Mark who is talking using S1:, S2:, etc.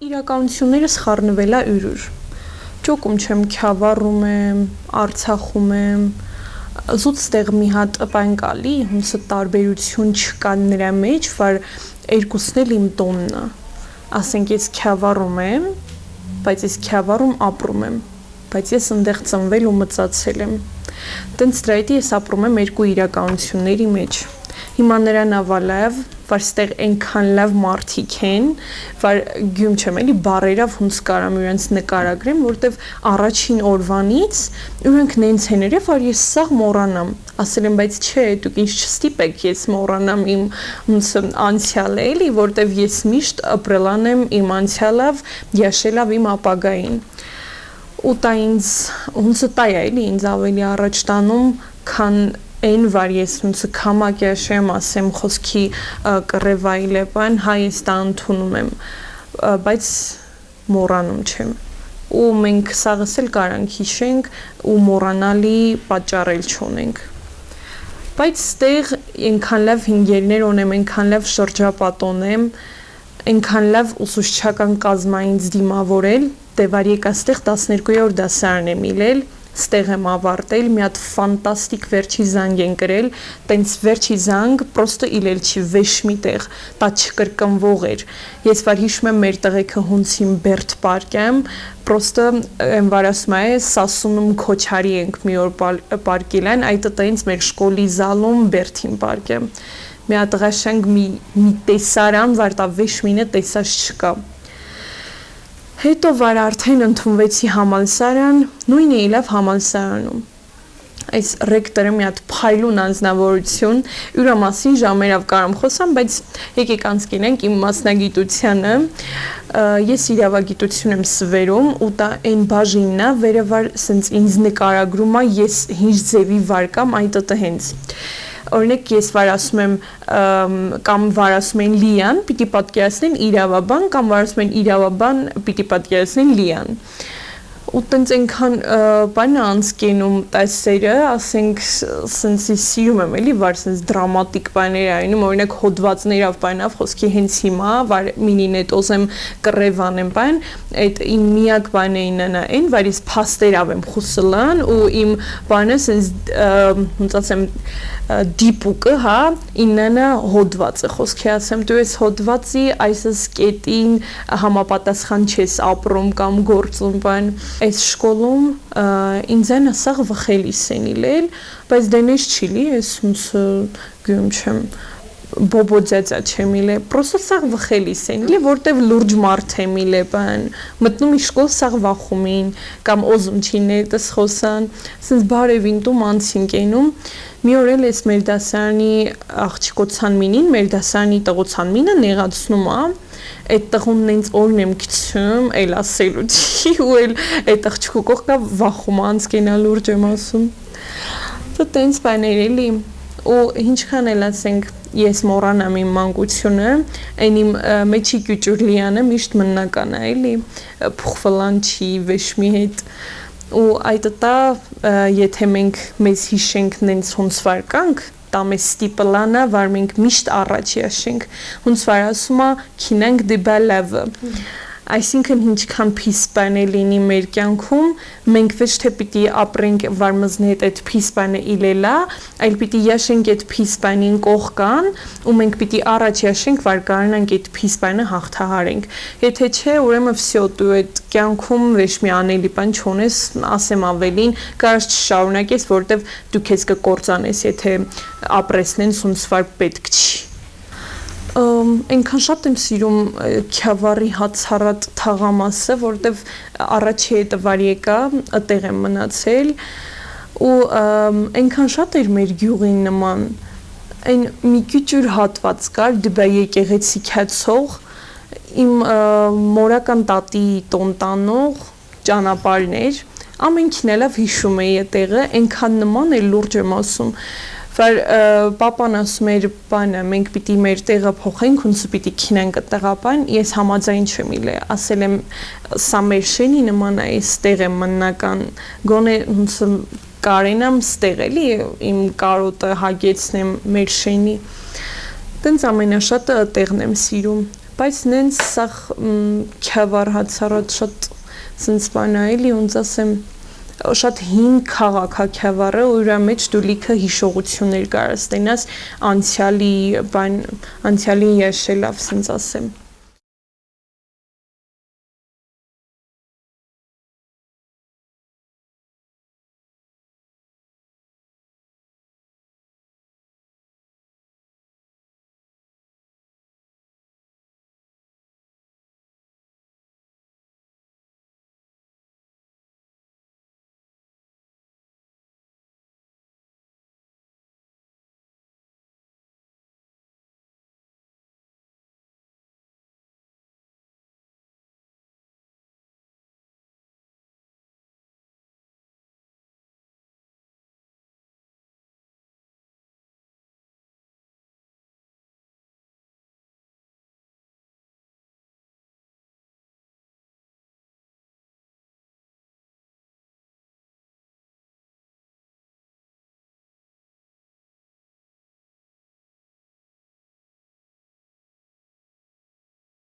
S1: Իրականություններս խառնվել է ուրուր։ Ճոկում չեմ, Քյավառում եմ, Արցախում եմ, զուտ ստեղ մի հատ բան կալի, հունցը տարբերություն չկա նրա մեջ, որ երկուսն էլ իմ տոնն է։ Ասենք ես Քյավառում եմ, բայց ես Քյավառում ապրում եմ, բայց ես այնտեղ ծնվել ու մծացել եմ։ Տենց դրա հետ ես ապրում եմ երկու իրականությունների մեջ։ Հիմա նրան ավալավ, որ ստեղ այնքան լավ մարդիկ են, որ գյում չեմ էլի բարերով հունց կարամ իրենց նկարագրեմ, որտեվ առաջին օրվանից իրենք նենց են երև, որ ես սաղ մոռանամ։ Ասել եմ, բայց չէ, դուք ինձ չստիպեք ես մոռանամ իմ հունց անցյալը էլի, որտեվ ես միշտ ապրելան եմ իմ անցյալով, յաշելով իմ ապագային։ Ու դա ինձ հունցը տա է էլի ինձ ավելի առաջ տանում, քան այն որ ես հունցը կամակյաշեմ ասեմ խոսքի կռևայել է բան, հա ես դա ընդունում եմ, բայց մոռանում չեմ։ Ու մենք սաղս էլ կարանք հիշենք ու մոռանալի պատճառել չունենք։ Բայց ստեղ այնքան լավ հինգերներ ունեմ, այնքան լավ շրջապատոն եմ, այնքան լավ ուսուցչական կազմայինց դիմավորել, դե որ եկա ստեղ 12-րդ դասարան եմ իլել, ստեղ եմ ավարտել, մի հատ ֆանտաստիկ վերջի զանգ են գրել, տենց վերջի զանգ պրոստը իլել չի վեշ միտեղ, դա չկրկնվող էր։ Ես որ հիշում եմ մեր տղեկը հունցին բերդ պարկեմ, պրոստը եմ որ ասում է, Սասունում քոչարի ենք մի օր պարկել են, այդ տենց մեր շկոլի զալում բերդին պարկեմ։ Մի հատ ղաշենք մի տեսարան, որ դա վեշ մինը տեսած չկա։ Հետո որ արդեն ընդունվեցի համալսարան, նույնը ելավ համալսարանում։ Այս ռեկտորը մի հատ փայլուն անձնավորություն, ուրա մասին ժամերով կարամ խոսամ, բայց եկեք անցնենք իմ մասնագիտությանը։ Ես իրավագիտություն եմ սվերում ու դա այն բաժինն է, որը որ սենց ինձ նկարագրում է, ես ինչ ձևի վար կամ այդ տը հենց։ Օրինակ ես որ ասում եմ կամ որ ասում են Լիան, պիտի պատկերացնեն իրավաբան կամ որ ասում են իրավաբան, պիտի պատկերացնեն Լիան։ Ու տենց այնքան բանը անցկենում տեսերը, ասենք սենց սիրում եմ էլի, որ սենց դրամատիկ բաներ այնում, օրինակ հոդվածներով բանով խոսքի հենց հիմա, որ մինինետոզ եմ կռև անեմ բան, այդ իմ միակ բանը իննա այն, որ ես փաստերով եմ խուսլան ու իմ բանը սենց ոնց ասեմ դիպուկը, հա, իննա հոդվածը, խոսքի ասեմ, դու ես հոդվածի այս սկետին համապատասխան չես ապրում կամ գործում բան։ Այս շկոլում ինձան ասաղ վխելիս են իլել, բայց դենես չիլի, ես հունց գյում չեմ, բոբոձյացա չեմ իլե, պրոսը սաղ վխելիս են իլի, որտև լուրջ մարդ եմ իլե բան, մտնում ի շկոլ սաղ վախումին, կամ օզում չիներ տս խոսան, սենց բարևին տում անցինք էնում, մի օր էլ ես մեր դասարանի աղջիկոցան մինին, մեր դասարանի տղոցան մինը նեղացնում է, այդ տղունն ինձ օրն եմ գցում, էլ ասելու չի, ու էլ այդ աղջիկու կողքա վախում անցկենա լուրջ եմ ասում, դա տենց բաներ էլի, ու ինչքան էլ ասենք ես մոռանամ իմ մանկությունը, այն իմ մեջի կյուճուր Լիանը միշտ մնական է էլի, փոխվլան չի վեշմի հետ, ու այդ տա եթե մենք մեզ հիշենք նենց հունց վար կանք, դա մեզ ստիպլանա, որ մենք միշտ առաջ յաշենք, հունց վար ասում է քինենք դիբա լավը, այսինքն ինչքան փիս բանը լինի մեր կյանքում, մենք ոչ թե պիտի ապրենք, որ մզնի հետ այդ փիս բանը իլելա, այլ պիտի յաշենք այդ փիս բանին կողքան, ու մենք պիտի առաջ յաշենք, որ կարողանանք այդ փիս բանը հաղթահարենք։ Եթե չէ, ուրեմն վсё, դու այդ կյանքում ոչ մի անելի բան չունես, ասեմ ավելին, կարաս չշարունակես, որտեվ դու քեզ կկործանես, եթե ապրեսնեն սունց վար պետք չի։ Այնքան շատ եմ սիրում Քյավառի հացառատ թաղամասը, որտեվ առաջի հետը վար եկա, այդտեղ եմ մնացել ու այնքան շատ էր մեր գյուղին նման, այն մի քիչ հատված կար, դբա եկեղեցի քացող, իմ մորական տատի տոն տանող ճանապարհներ, ամենքին էլ հիշում էի այդտեղը, այնքան նման է լուրջ եմ ասում, որ պապան ասում էր բանը, մենք պիտի մեր տեղը փոխենք, հունցը պիտի քինենք տեղապան, ես համաձայն չեմ իլե, ասել եմ, սա մեր շենի նման է, այս տեղ եմ մնական, գոնե հունցը կարենամ ստեղ էլի, իմ կարոտը հագեցնեմ մեր շենի, տենց ամենաշատը տեղն եմ սիրում, բայց նենց սախ քավար հացարած շատ սենց բան է էլի ոնց ասեմ շատ հին քաղաք է քավառը ու իր մեջ դու լիքը հիշողություններ կարաս տենաս անցյալի բան անցյալին եշելավ սենց ասեմ